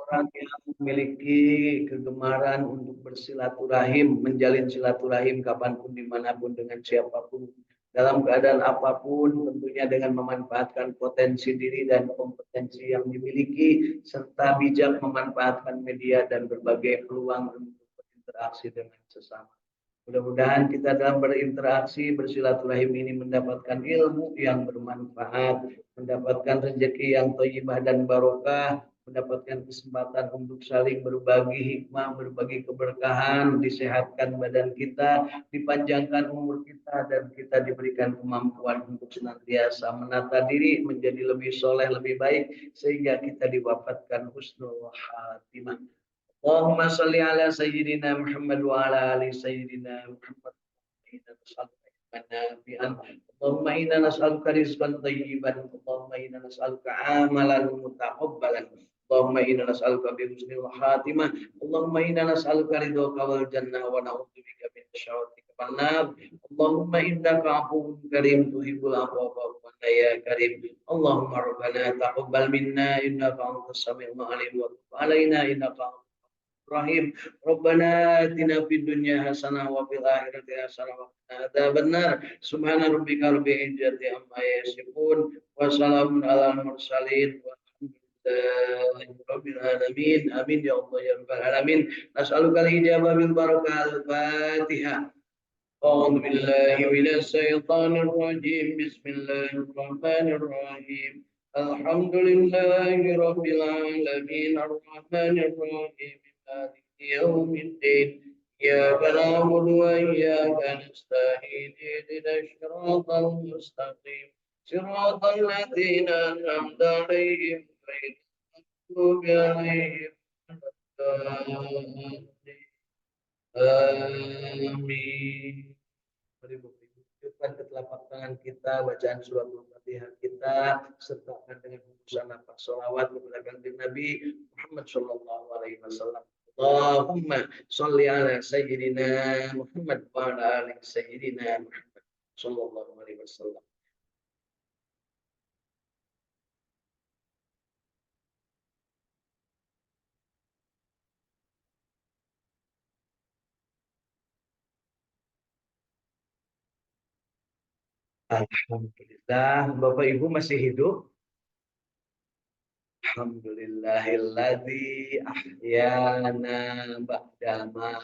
orang yang memiliki kegemaran untuk bersilaturahim, menjalin silaturahim kapanpun, dimanapun, dengan siapapun, dalam keadaan apapun, tentunya dengan memanfaatkan potensi diri dan kompetensi yang dimiliki, serta bijak memanfaatkan media dan berbagai peluang untuk berinteraksi dengan sesama. Mudah-mudahan kita dalam berinteraksi, bersilaturahim ini mendapatkan ilmu yang bermanfaat, mendapatkan rezeki yang thayyibah dan barokah, mendapatkan kesempatan untuk saling berbagi hikmah, berbagi keberkahan, disehatkan badan kita, dipanjangkan umur kita, dan kita diberikan kemampuan untuk senantiasa menata diri menjadi lebih soleh, lebih baik, sehingga kita diwafatkan husnul khatimah. Allahumma salli ala sayyidina Muhammad wa ala ali sayyidina Muhammad. Allahumma inna nas'aluka rizqan thayyiban. Allahumma inna nas'aluka amalan mutaqabbalan. Allahumma inna nas'aluka bi husnil khatimah. Allahumma inna nas'aluka ridhaka wal jannah wa na'udzubika min syarrika wan nar. Allahumma innaka afuwwun karim tuhibbul afwa fa'fu anna ya karim. Allahumma rabbana taqabbal minna innaka antas samiul alim wa tub alaina innaka Rahim. Rabbana atina fid dunya hasanah wa fil akhirati hasanah wa qina adzabannar. Subhana rabbika rabbil izzati amma yasifun wa salamun alal mursalin walhamdulillahi rabbil alamin. Amin ya Allah ya rabbal alamin. Nas'aluka al-ijabah bil barakah al-Fatihah. أعوذ بالله من الشيطان الرجيم بسم الله الرحمن الرحيم الحمد لله رب العالمين الرحمن الرحيم مالك يوم الدين إياك نعبد وإياك نستعين اهدنا الصراط المستقيم صراط الذين أنعمت عليهم غير المغضوب عليهم ولا الضالين Amin. Mari menunjukkan ke telapak tangan kita bacaan surat Al-Fatihah kita, sertakan dengan hembusan nafas sholawat kepada kanjeng Nabi Muhammad Shallallahu Alaihi Wasallam. Allahumma sholli ala sayyidina Muhammad wa ala ali sayyidina Muhammad Shallallahu Alaihi Wasallam. Alhamdulillah, Bapak Ibu masih hidup. Alhamdulillahilladzi ahyana ba'dama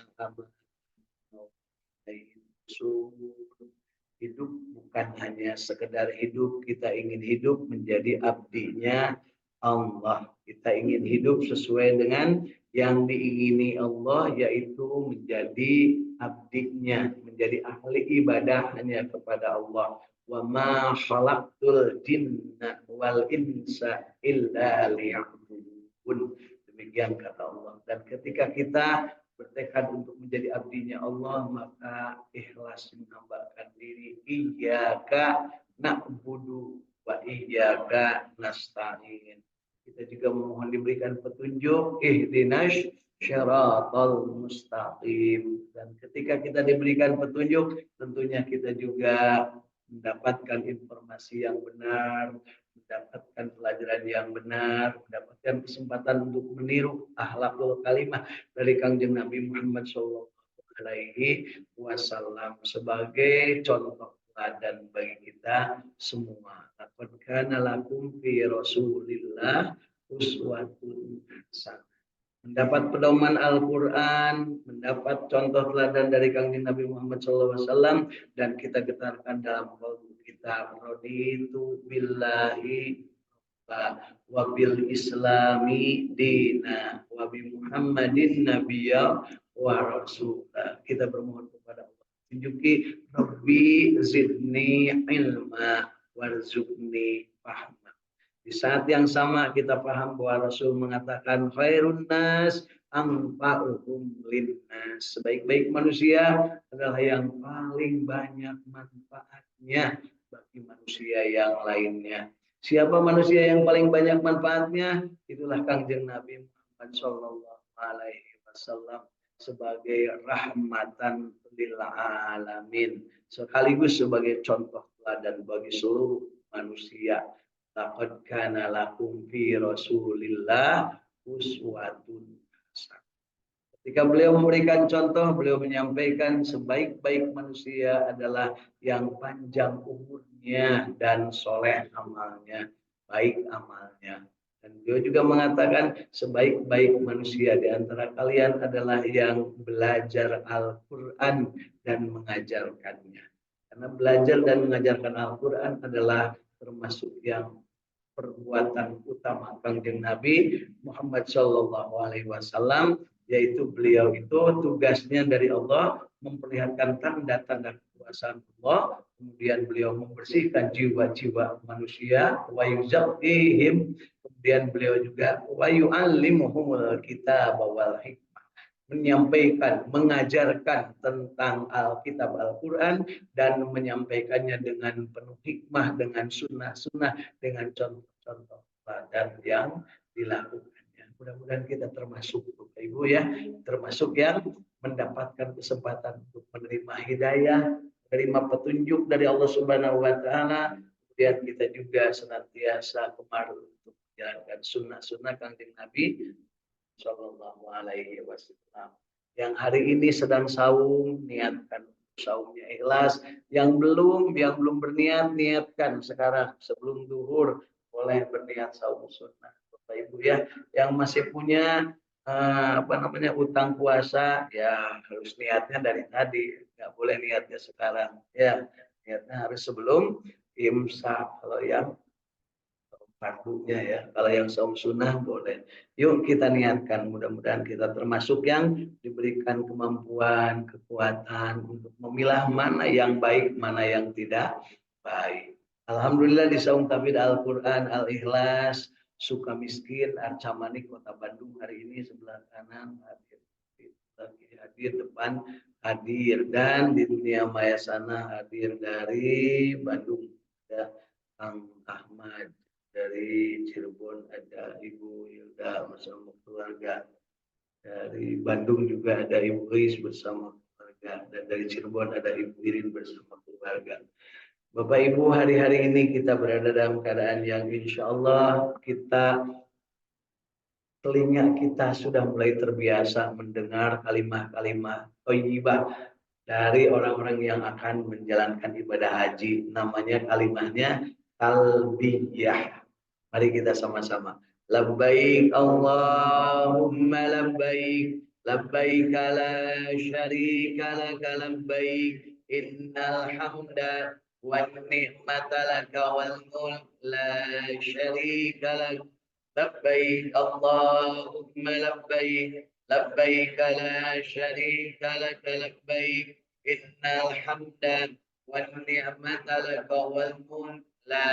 hidup bukan hanya sekedar hidup, kita ingin hidup menjadi abdinya Allah. Kita ingin hidup sesuai dengan yang diingini Allah, yaitu menjadi abdinya, menjadi ahli ibadah hanya kepada Allah. Wa ma khalaqtul jinna wal insa illa liya'budun. Demikian kata Allah. Dan ketika kita bertekad untuk menjadi abdinya Allah, maka ikhlas menambahkan diri, iyyaka na'budu wa iyyaka nasta'in. Kita juga memohon diberikan petunjuk, ihdinas syiratal mustaqim. Dan ketika kita diberikan petunjuk, tentunya kita juga mendapatkan informasi yang benar, mendapatkan pelajaran yang benar, mendapatkan kesempatan untuk meniru akhlakul kalimah dari Kanjeng Nabi Muhammad Shallallahu Alaihi Wasallam sebagai contoh teladan bagi kita semua. Laqad kana lakum fi Rasulillah uswatun hasanah. Mendapat pedoman Al-Quran, mendapat contoh teladan dari Kanjeng Nabi Muhammad SAW, dan kita getarkan dalam kalbu kita, raditu billahi wa bil islami dina wa bi Muhammadin nabiyya wa rasulah. Kita bermohon kepada Allah, tunjuki Rabbi zidni ilma warzuqni fahma. Di saat yang sama kita paham bahwa Rasul mengatakan khairun nas anfa'uhum linnas. Sebaik-baik manusia adalah yang paling banyak manfaatnya bagi manusia yang lainnya. Siapa manusia yang paling banyak manfaatnya? Itulah Kanjeng Nabi Muhammad Shallallahu Alaihi Wasallam sebagai rahmatan lil alamin, sekaligus sebagai contoh teladan bagi seluruh manusia. Laqad kana lakum fi Rasulillah uswatun hasanah. Ketika beliau memberikan contoh, beliau menyampaikan sebaik-baik manusia adalah yang panjang umurnya dan soleh amalnya, baik amalnya. Dan beliau juga mengatakan sebaik-baik manusia di antara kalian adalah yang belajar Al-Quran dan mengajarkannya. Karena belajar dan mengajarkan Al-Quran adalah termasuk yang perbuatan utama Kanjeng Nabi Muhammad Shallallahu Alaihi Wasallam, yaitu beliau itu tugasnya dari Allah memperlihatkan tanda-tanda kekuasaan Allah, kemudian beliau membersihkan jiwa-jiwa manusia, wa yuzakkihim, kemudian beliau juga wa yu'allimuhumul kitab wal hikmah, menyampaikan, mengajarkan tentang Alkitab Al-Quran dan menyampaikannya dengan penuh hikmah, dengan sunnah-sunnah, dengan contoh-contoh dan yang dilakukannya. Mudah-mudahan kita termasuk, Bapak Ibu ya, termasuk yang mendapatkan kesempatan untuk menerima hidayah, menerima petunjuk dari Allah Subhanahu wa taala. Kemudian kita juga senantiasa gemar untuk menjalankan sunnah-sunnah Kanjeng Nabi Shallallahu Alaihi Wasallam. Yang hari ini sedang saum, niatkan saumnya ikhlas. Yang belum berniat, niatkan sekarang sebelum duhur boleh berniat saum sunnah, Bapak Ibu ya. Yang masih punya utang puasa, ya harus niatnya dari tadi, nggak boleh niatnya sekarang. Ya, niatnya harus sebelum imsak. Kalau yang fardunya ya. Kalau yang saum sunnah boleh. Yuk kita niatkan, mudah-mudahan kita termasuk yang diberikan kemampuan, kekuatan untuk memilah mana yang baik, mana yang tidak baik. Alhamdulillah di saum tabid Al-Quran, Al-Ikhlas, Sukamiskin, Arca Manik, Kota Bandung hari ini sebelah kanan hadir, hadir depan hadir, dan di dunia maya sana hadir dari Bandung ada Kang Ahmad, dari Cirebon ada Ibu Hilda bersama keluarga, dari Bandung juga ada Ibu Ris bersama keluarga, dan dari Cirebon ada Ibu Irin bersama keluarga. Bapak Ibu, hari-hari ini kita berada dalam keadaan yang insya Allah telinga kita sudah mulai terbiasa mendengar kalimat-kalimat thayyibah dari orang-orang yang akan menjalankan ibadah haji. Namanya kalimatnya talbiyah. Mari kita sama-sama. Labbaik Allahumma labbaik. Labbaik la syarika laka labbaik. Innal hamda wan ni'mata laka wal mulk la syarika lak. Labbaik Allahumma labbaik. Labbaik la syarika laka labbaik. Innal hamda wan ni'mata laka wal mulk la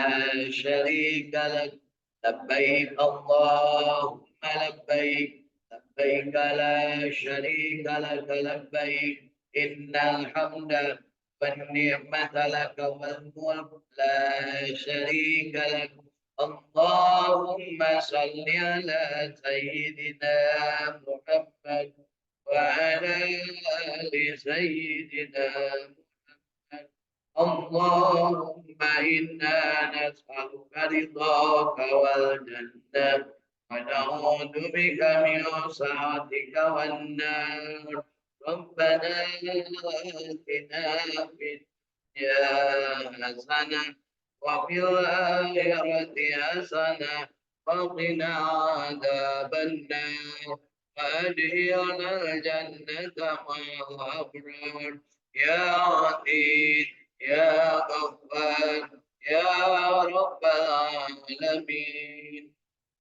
syarika lak. Labbaik Allahumma labbaik. Labbaik la syarika laka labbaik. Innal hamda wan ni'mata laka wal mulk la syarika lak. Allahumma salli ala sayyidina Muhammad wa ala ali sayyidina Muhammad. Allahumma inna nas'aluka ridhaka wal jannah wa na'udzu bika min sa'atika wan nar. Rabbana atina fid dunya hasanah wa fil akhirati hasanah wa qina adzaban nar. وأدخلنا الجنة مع الأبرار يا عزيز يا غفار يا رب العالمين.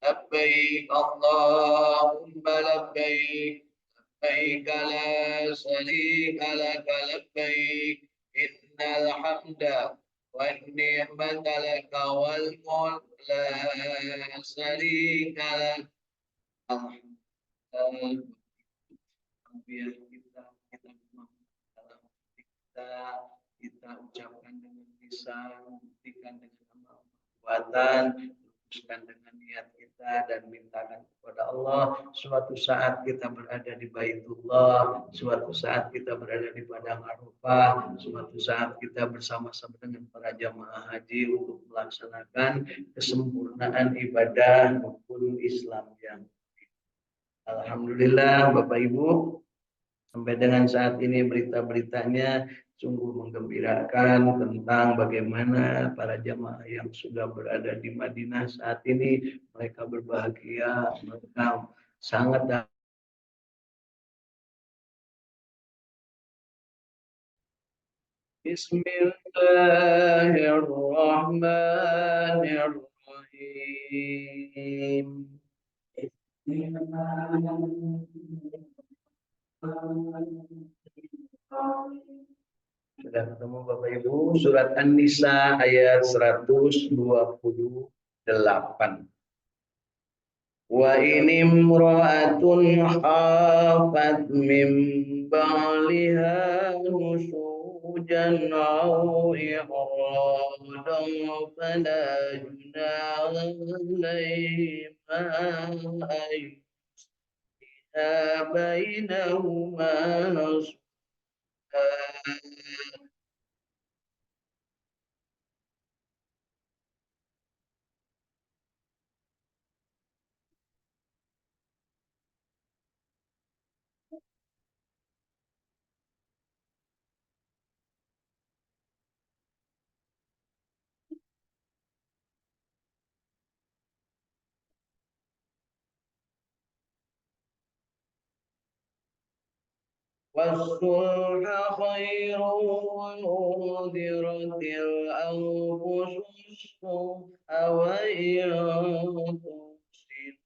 لبيك اللهم لبيك. لبيك لا شريك لك لبيك. إن الحمد والنعمة لك والملك لا شريك لك. Biar kita dalam kita ucapkan dengan lisan, buktikan dengan amal perbuatan, luruskan dengan niat kita dan mintakan kepada Allah. Suatu saat kita berada di Baitullah, suatu saat kita berada di Padang Arafah, suatu saat kita bersama-sama dengan para jamaah haji untuk melaksanakan kesempurnaan ibadah rukun Islam yang Alhamdulillah Bapak Ibu, sampai dengan saat ini berita-beritanya sungguh menggembirakan tentang bagaimana para jamaah yang sudah berada di Madinah saat ini mereka berbahagia, mereka sangat Bismillahirrahmanirrahim. Sudah ketemu Bapak Ibu, surat An-Nisa ayat 128. Wa inimra'atun hafat min ba'liha nusujan aw i'radan fala junaha alayhima ayyuha bainahuma والصلح خير وأنذرت الأنفس الشح وإن تحسنوا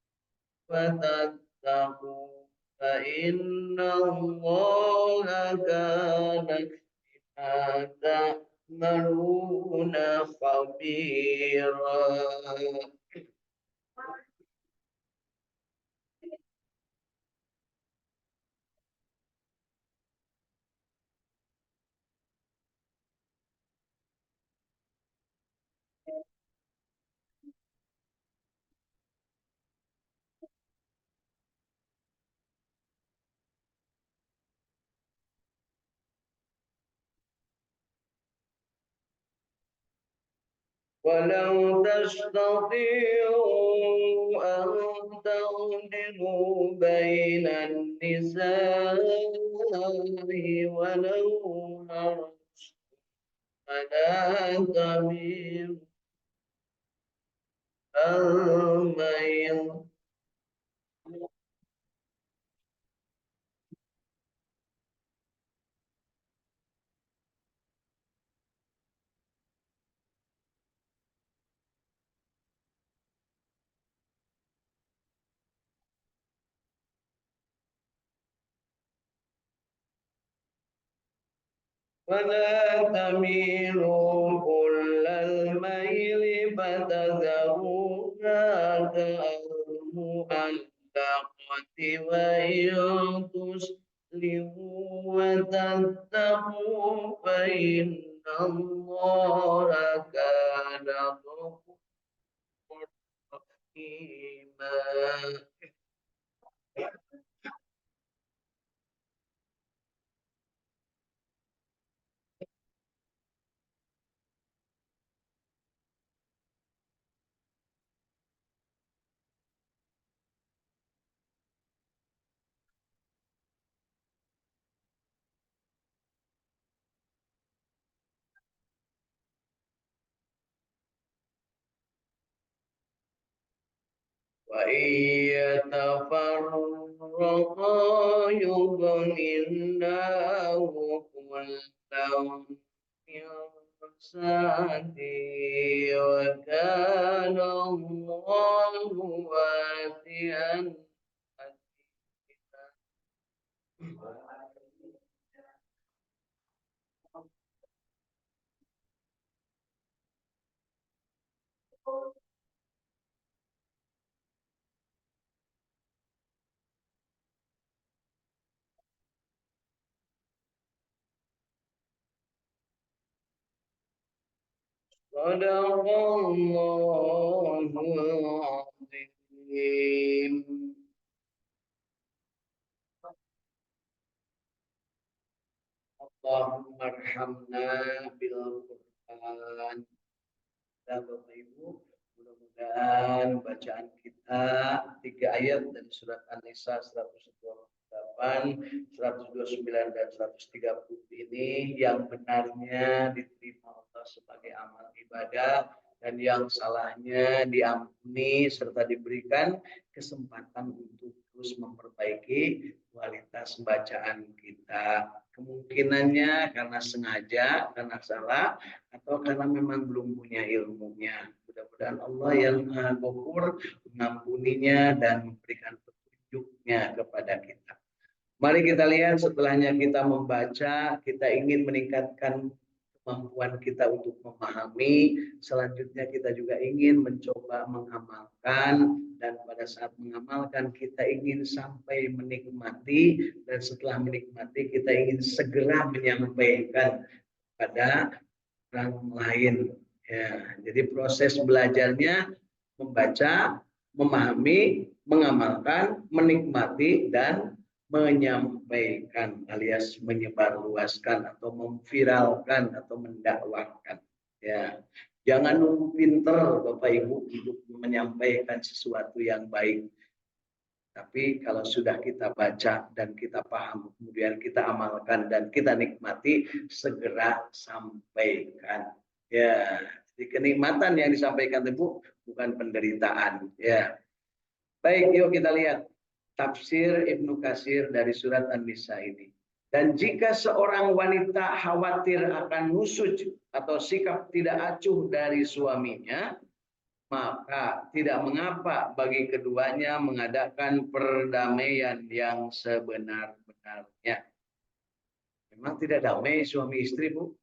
وتتقوا فإن الله كان بما تعملون خبيرا. ولو تستطيعوا أن تعدلوا بين النساء ولو حرصتم فلا تميلوا الميل ولا تميلوا كل الميل فتذروها كالمعلقة وإن تسلموا وتتقوا فإن الله كان غفورا رحيما. وإن يتفرقا يغن الله كلا من سعته وكان الله واسعا Sadaqallahul azim. Allahumma arhamna bil Qur'an. Ya Bapak Ibu, mudah-mudahan bacaan kita 3 ayat dari surat An-Nisa 128, 129 dan 130 ini yang benarnya diterima Allah sebagai amal ibadah dan yang salahnya diampuni serta diberikan kesempatan untuk terus memperbaiki kualitas bacaan kita. Kemungkinannya karena sengaja, karena salah, atau karena memang belum punya ilmunya. Mudah-mudahan Allah yang Maha Ghafur mengampuninya dan memberikan petunjuknya kepada kita. Mari kita lihat setelahnya kita membaca, kita ingin meningkatkan kemampuan kita untuk memahami. Selanjutnya kita juga ingin mencoba mengamalkan, dan pada saat mengamalkan kita ingin sampai menikmati, dan setelah menikmati kita ingin segera menyampaikan pada orang lain. Ya, jadi proses belajarnya membaca, memahami, mengamalkan, menikmati, dan menyampaikan alias menyebarluaskan atau memviralkan atau mendakwahkan. Ya, jangan nunggu pinter Bapak Ibu untuk menyampaikan sesuatu yang baik. Tapi kalau sudah kita baca dan kita paham, kemudian kita amalkan dan kita nikmati, segera sampaikan. Ya, jadi kenikmatan yang disampaikan itu bukan penderitaan. Ya, baik, yuk kita lihat tafsir Ibnu Katsir dari surat An-Nisa ini. Dan jika seorang wanita khawatir akan nusuk atau sikap tidak acuh dari suaminya, maka tidak mengapa bagi keduanya mengadakan perdamaian yang sebenar-benarnya. Memang tidak damai suami istri, Bu?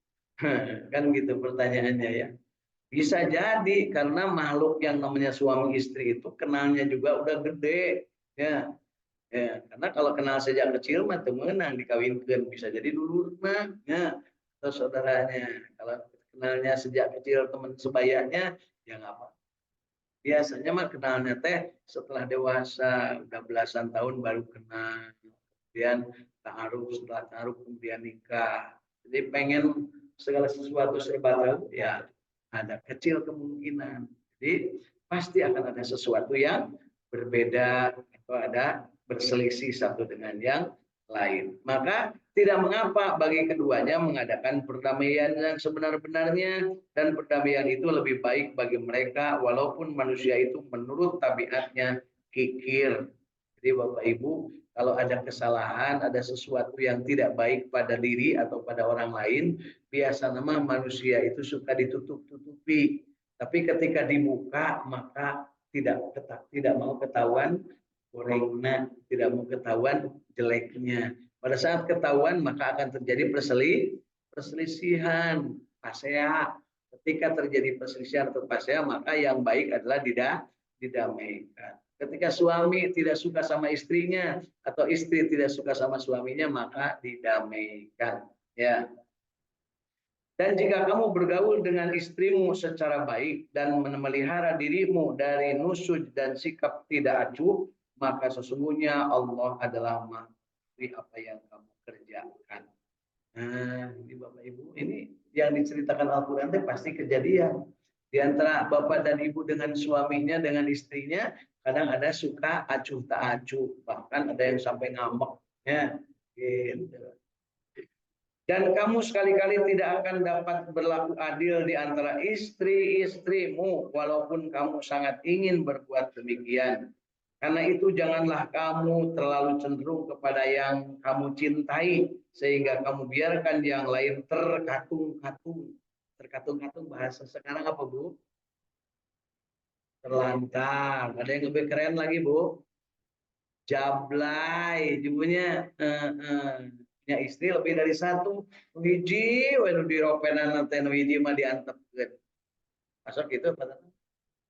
Kan gitu pertanyaannya ya. Bisa jadi karena makhluk yang namanya suami istri itu kenalnya juga udah gede. Ya, ya. Karena kalau kenal sejak kecil mah temenan dikawinkan, bisa jadi dulur mah, ya, atau saudaranya. Kalau kenalnya sejak kecil teman sebayanya, ya nggak apa. Biasanya mah kenalnya teh setelah dewasa, udah belasan tahun baru kenal. Kemudian ta'aruf, setelah ta'aruf kemudian nikah. Jadi pengen segala sesuatu serba tahu, ya ada kecil kemungkinan. Jadi pasti akan ada sesuatu yang berbeda atau ada berselisih satu dengan yang lain. Maka tidak mengapa bagi keduanya mengadakan perdamaian yang sebenar-benarnya, dan perdamaian itu lebih baik bagi mereka walaupun manusia itu menurut tabiatnya kikir. Jadi Bapak Ibu, kalau ada kesalahan, ada sesuatu yang tidak baik pada diri atau pada orang lain, biasanya manusia itu suka ditutup-tutupi. Tapi ketika dibuka maka tidak mau ketahuan gorengnya, tidak mau ketahuan jeleknya. Pada saat ketahuan maka akan terjadi perselisihan, pasea. Ketika terjadi perselisihan atau pasea, maka yang baik adalah didamaikan. Ketika suami tidak suka sama istrinya atau istri tidak suka sama suaminya, maka didamaikan. Ya. Dan jika kamu bergaul dengan istrimu secara baik dan memelihara dirimu dari nusuk dan sikap tidak acuh, maka sesungguhnya Allah adalah mengetahui apa yang kamu kerjakan. Nah, ini Bapak Ibu, ini yang diceritakan Al-Quran itu pasti kejadian. Di antara bapak dan ibu dengan suaminya, dengan istrinya, kadang ada suka acuh tak acuh, bahkan ada yang sampai ngambek. Ya, gitu. Dan kamu sekali-kali tidak akan dapat berlaku adil di antara istri-istrimu, walaupun kamu sangat ingin berbuat demikian. Karena itu janganlah kamu terlalu cenderung kepada yang kamu cintai, sehingga kamu biarkan yang lain terkatung-katung. Terkatung-katung bahasa sekarang apa, Bu? Terlantar. Ada yang lebih keren lagi, Bu? Jablay, judulnya. Punya istri lebih dari satu. Hiji, waduh di ropenan nanti hiji mah diantepkeun. Masuk gitu, Pak.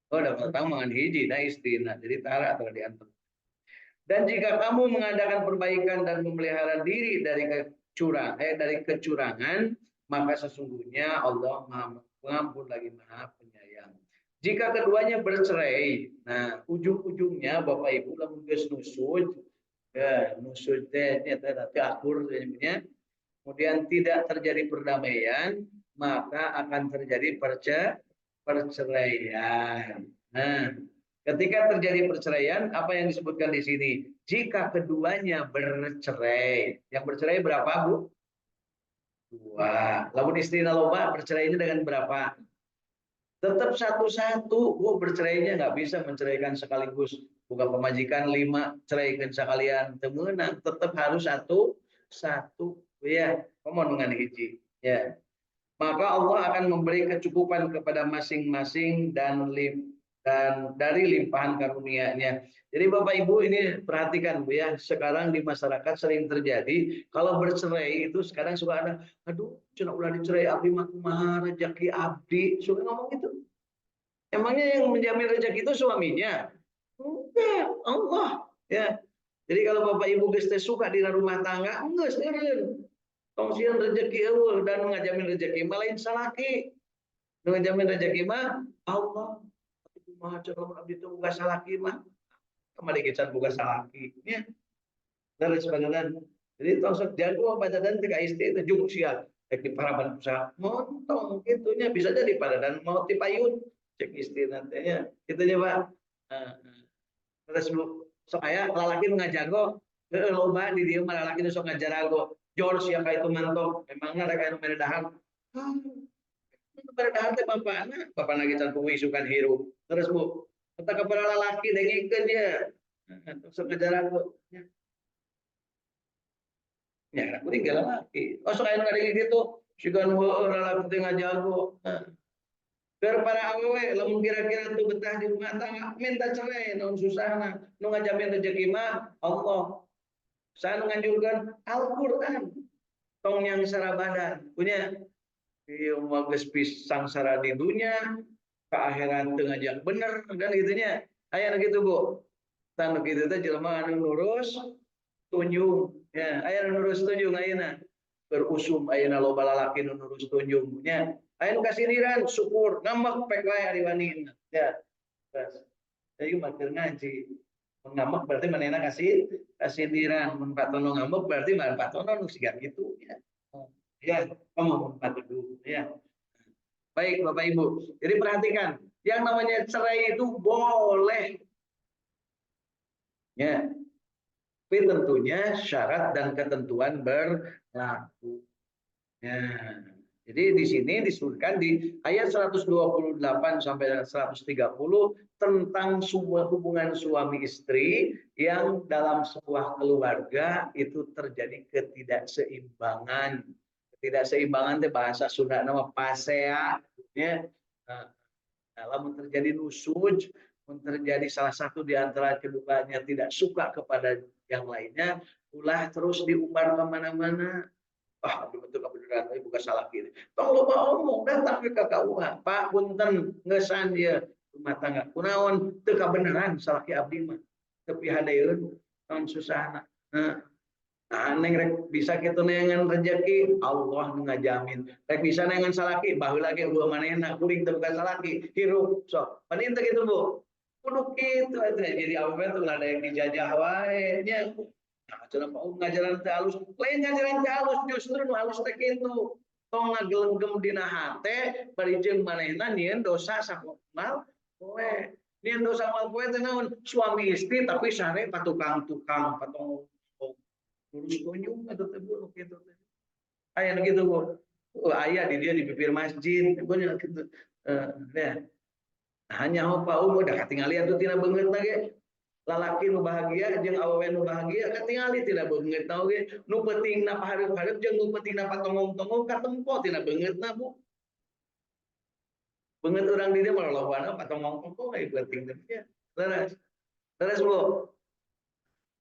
Oh, dapat tahu mangan hiji, nah istri, nah jadi tara atau diantep. Dan jika kamu mengadakan perbaikan dan memelihara diri dari kecurangan, maka sesungguhnya Allah Maha Pengampun lagi Maha Penyayang. Jika keduanya bercerai, nah ujung-ujungnya Bapak Ibu lamun geus nusud, ya nusud teh nyata akur namanya. Kemudian tidak terjadi perdamaian, maka akan terjadi perceraian. Nah, ketika terjadi perceraian, apa yang disebutkan di sini? Jika keduanya bercerai, yang bercerai berapa, Bu? Dua. Lalu istri loba bercerainya dengan berapa? Tetap satu-satu. Bu, bercerainya nggak bisa menceraikan sekaligus. Bukan pemajikan 5, ceraikan sekalian. Temenang, tetap harus satu. Ya, ngomong dengan hiji. Ya. Maka Allah akan memberi kecukupan kepada masing-masing dan dari limpahan karunia-Nya. Jadi Bapak Ibu ini perhatikan Bu ya, sekarang di masyarakat sering terjadi kalau bercerai itu sekarang suka ada, aduh, cina ulah dicerai abdi mah kumaha rezeki abdi, suka ngomong gitu. Emangnya yang menjamin rezeki itu suaminya? Enggak, Allah. Ya. Jadi kalau Bapak Ibu geus suka di rumah tangga, enggak seureun. Tongsian rezeki eueuh dan ngajamin rezeki mah lain salaki. Nu ngajamin rezeki mah Allah. Kumaha coba abdi teu boga salaki mah. Kamari gecan boga salaki. Nya. Dan sebagainya. Jadi tong jago padadan teh ka istri teh jeung sia. Rek di paraban usaha. Montong kitunya bisa jadi padadan mau tipayun. Cek istri nantinya. Kitu nya, Pak. Terus sok aya lalaki nu ngajago, heueuh loba di dieu mah lalaki nu sok ngajarago. George yang kayak itu mantok, memangnya mereka yang meredahan. Meredahan teh bapak lagi cantum isukan hirup. Terus Bu, kita kepala lelaki dengikeun dia. Sok ngajaran Bu. Ya, aku tinggal lelaki. Oh, sok aya nu ngadengin gitu. Sikeun lalaki teh ngajago. Biar para awewe lamun kira-kira tuh betah di rumah tangga minta cerai naon susahna nu ngajamin rezeki mah Allah. Saya menganjurkan Al-Qur'an tong yang sarabadan punya ieu mah geus pisang sara di dunya ke akhirat teu ngajak bener kan gitunya aya gitu Bu tan kitu teh jelema anu lurus tunjung ya aya nu lurus tunjung ayeuna berusum ayeuna loba lalaki nu lurus tunjung nya aya nu kasiniran syukur ngambek pek wae ari wanina ya terus jadi makin ngaji ngambek berarti manehna kasiniran mun patono ngambek berarti patono nu siga gitu ya ya kamu membantu dulu ya baik Bapak Ibu jadi perhatikan yang namanya cerai itu boleh ya tapi tentunya syarat dan ketentuan berlaku ya jadi di sini disebutkan di ayat 128 sampai 130 tentang hubungan suami istri yang dalam sebuah keluarga itu terjadi ketidakseimbangan. Ketidakseimbangan itu bahasa Sunda nama pasea ya. Nah, kalau terjadi nusuk, terjadi salah satu di antara keduanya tidak suka kepada yang lainnya, ulah terus diumbar kemana-mana. Wah, betul kebenaran ini bukan salah kiri. Tong loba omong datang ke KUA, Pak punten ngesan dia rumah tangga. Kunaon teu kabeneran salah ki abdi mah. Tapi hadeun non susahna. Nah, neng rek bisa kitu nengan rezeki Allah nu ngajamin. Rek bisa nengan salaki baheula ge eueuh manehna kuring teu bukan salaki hirup sok. Panin teh kitu Bu. Kudu kitu eta jadi awewe teh ada yang dijajah wae nya. Ngajaran Pak ngajaran teh halus, lain ngajaran teh halus justru nu halus teh kitu. Tong ngagelenggem dina hate bari jeung manehna nyieun dosa sakomal poe. Nyieun dosa mal poe teh naon? Suami istri tapi sare patukang-tukang, patong lurus kunjung atau teh buruk kitu teh. Aya nu kitu Bu. Aya di dia di bibir masjid, bener kitu. Ya. Hanya apa udah katingali atuh tina beungeutna ge lalaki nu bahagia jeung awewe nu bahagia katingali tina beungeutna oge nu pentingna pahareup-hareup jeung nu pentingna patongong-tongong katempo tina beungeutna Bu beungeut urang di dieu mah lolobana patongong-tongong aya penting teh ya leres leres Bu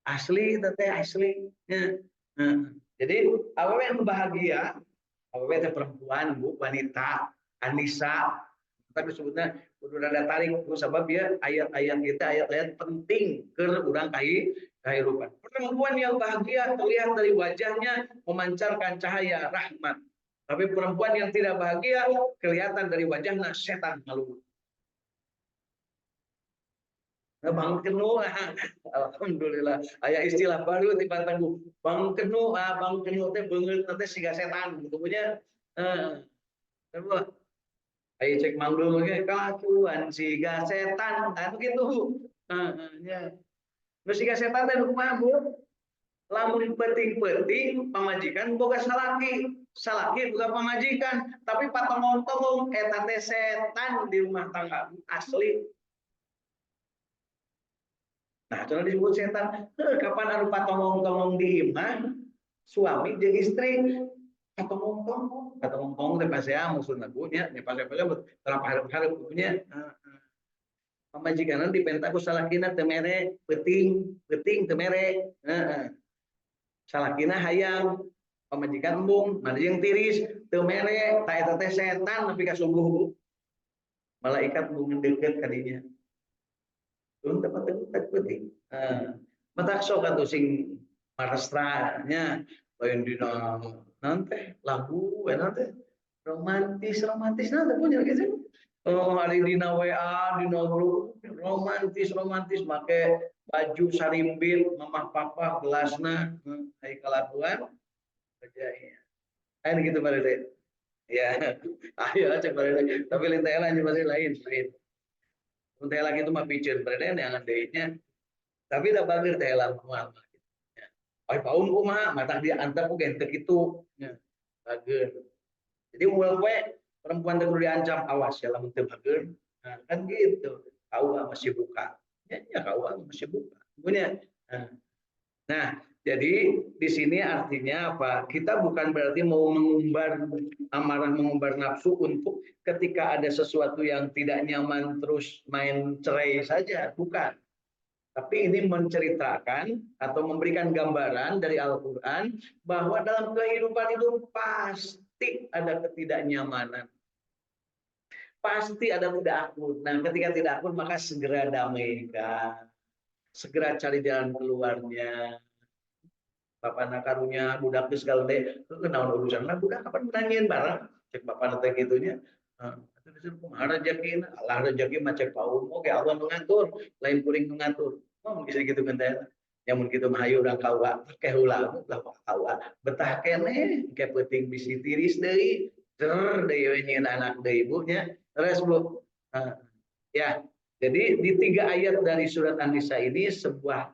asli teh asli ya. Nah, jadi awewe nu bahagia awewe teh perempuan Bu wanita Anissa tapi sebutnya kudu rada tarik sebab dia ayat-ayat kita ayat-ayat penting ke urang kehidupan. Perempuan yang bahagia terlihat dari wajahnya memancarkan cahaya rahmat. Tapi perempuan yang tidak bahagia kelihatan dari wajahnya setan malu. Nah, bang kenu, alhamdulillah. Ayah istilah baru di Tangguh. Bang kenu, bang kenu teh beungeut teh siga setan gitu punya. Kedua, ayo cek manggul ge kelakuan siga setan, nah begitu. Ya. Nu siga setan teh kumaha, Bu? Lamun penting-penting pamajikan boga salaki. Salaki boga pamajikan, tapi patongong-tongong eta teh setan di rumah tangga asli. Nah, kalau disebut setan, kapan anu patongong-tongong di imah, suami jeung istri patongong-tongong, patongong-tongong teh pasea maksudna punya, nya pasea-pasea terap hareup-hareup punya. Pamajikanna dipenta ku salakina teu mere, peuting teu mere. Heeh. Salakina hayang, pamajikan embung, mana yang tiris, teu mere, ta eta teh setan nepi ka subuh. Malaikat embung deukeut ka dinya. Turun tempat tak penting. Matak sok atau sing marstranya lain dina nanti lagu nanti romantis nanti punya gitu. Oh hari dina WA dina grup romantis make baju sarimbit mamah papa gelasna ai kalakuan kerjanya. Kan gitu Pak Dede. Ya. Ayo cek Pak Dede. Tapi lintela masih lain. Untuk lagi itu mah piceun Pak yang deitnya. Tapi tak bagir teh lama. Ai paun kumaha mata dia antar ku gentek itu. Ya. Bagir. Jadi ulah we perempuan teh diancam awas ya lamun teu bagir. Nah, kan gitu. Kau masih buka. Ya kau masih buka. Punya. Nah, jadi di sini artinya apa? Kita bukan berarti mau mengumbar amarah, mengumbar nafsu untuk ketika ada sesuatu yang tidak nyaman terus main cerai saja, bukan. Tapi ini menceritakan atau memberikan gambaran dari Al-Quran bahwa dalam kehidupan itu pasti ada ketidaknyamanan. Pasti ada tidak akur. Nah, ketika tidak akur maka segera damaikan. Segera cari jalan keluarnya. Bapak nakarunya budak geus galde, kenaon urusan lah budak kapan nanyain barang. Cek bapak nanti gitunya. Atuh disuruh kumaha rezeki, Allah rezeki mah cek paum oge Allah mengatur, lain kuring mengatur. Oh bisa gitu kan teh. Yang mun kitu mah hayu urang kaula, teh heula lah kaula. Betah keneh, ke peuting bisi tiris deui. Cer deui we nyieun anak deui Bu nya. Terus Bu. Ya, jadi di 3 ayat dari surat An-Nisa ini sebuah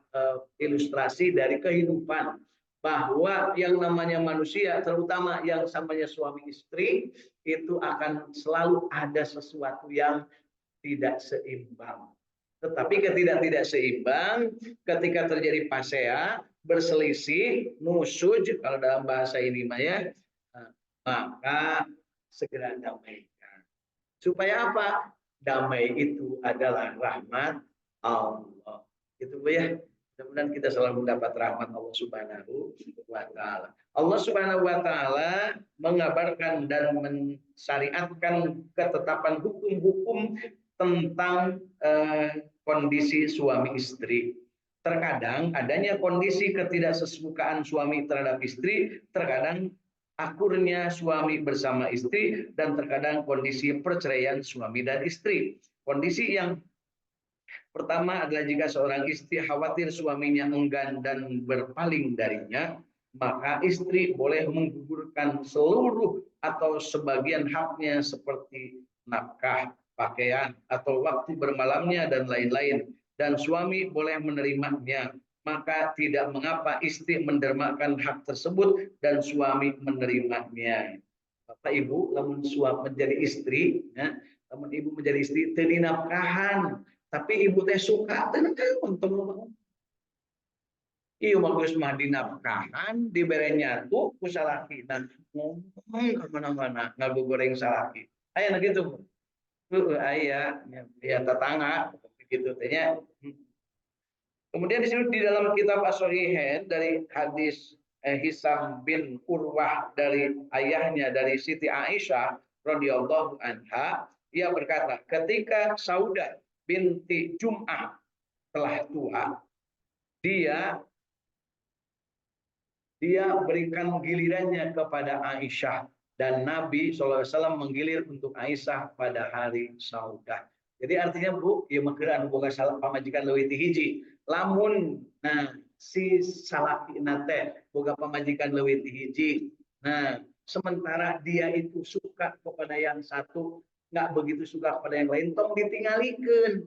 ilustrasi dari kehidupan bahwa yang namanya manusia, terutama yang samanya suami istri, itu akan selalu ada sesuatu yang tidak seimbang. Tetapi ketika tidak seimbang, ketika terjadi pasea, berselisih, nusuj, kalau dalam bahasa ini Maya, maka segera damaikan. Supaya apa? Damai itu adalah rahmat Allah. Itu Bu ya. Mudah-mudahan kita selalu mendapat rahmat Allah Subhanahu wa taala. Allah Subhanahu wa taala mengabarkan dan mensyariatkan ketetapan hukum-hukum tentang kondisi suami istri. Terkadang adanya kondisi ketidaksesukaan suami terhadap istri, terkadang akurnya suami bersama istri, dan terkadang kondisi perceraian suami dan istri. Kondisi yang pertama adalah jika seorang istri khawatir suaminya enggan dan berpaling darinya, maka istri boleh menggugurkan seluruh atau sebagian haknya seperti nafkah, pakaian, atau waktu bermalamnya dan lain-lain. Dan suami boleh menerimanya. Maka tidak mengapa istri mendermakan hak tersebut dan suami menerimanya. Bapak Ibu, lamun suami menjadi istri, ya, lamun ibu menjadi istri, teu nafkahan, tapi ibu teh suka, tenang untung. Iya bagus mah dinafkahan, dibere nyatu ku salaki dan ngomong ke mana-mana ngagugoreng salaki. Aya gitu. Aya ya tetangga begitu tanya. Kemudian di sini di dalam kitab As-Sahihain dari hadis Hisam bin Urwah dari ayahnya dari Siti Aisyah radhiyallahu anha, ia berkata, ketika Saudah binti Jum'ah telah tua, dia berikan gilirannya kepada Aisyah dan Nabi SAW menggilir untuk Aisyah pada hari Saudah. Jadi artinya Bu, ya makanya anu boga salah pamajikan leuwih ti hiji. Lamun nah si salakina teh boga pamajikan leuwih ti hiji. Nah, sementara dia itu suka kepada yang satu, nggak begitu suka kepada yang lain, tong ditinggalikeun.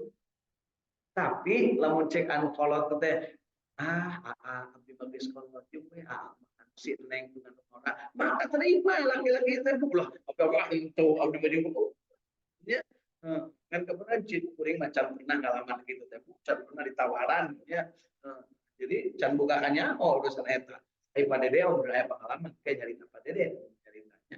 Tapi lamun cek anu kolot teh abdi mah geus kolot jeung we si neng dengan orang maka terima laki-laki itu lah apa itu abdi mah jeung ya kan kebetulan cik kuring macam pernah ngalaman gitu teh can pernah ditawaran ya jadi can bukakannya urusan eta pada dia udah aya pengalaman kayak nyari apa deh ceritanya.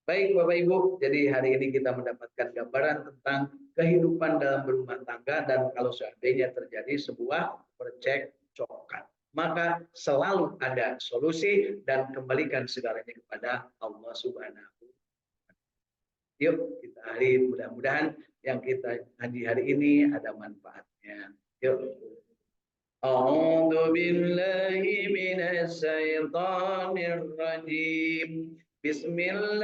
Baik Bapak Ibu, jadi hari ini kita mendapatkan gambaran tentang kehidupan dalam berumah tangga dan kalau seandainya terjadi sebuah percekcokan, maka selalu ada solusi dan kembalikan segalanya kepada Allah Subhanahu. Yuk kita hari mudah-mudahan yang kita haji hari ini ada manfaatnya. Yuk. A'udzu billahi minasy syaithanir rajim. Bismillah.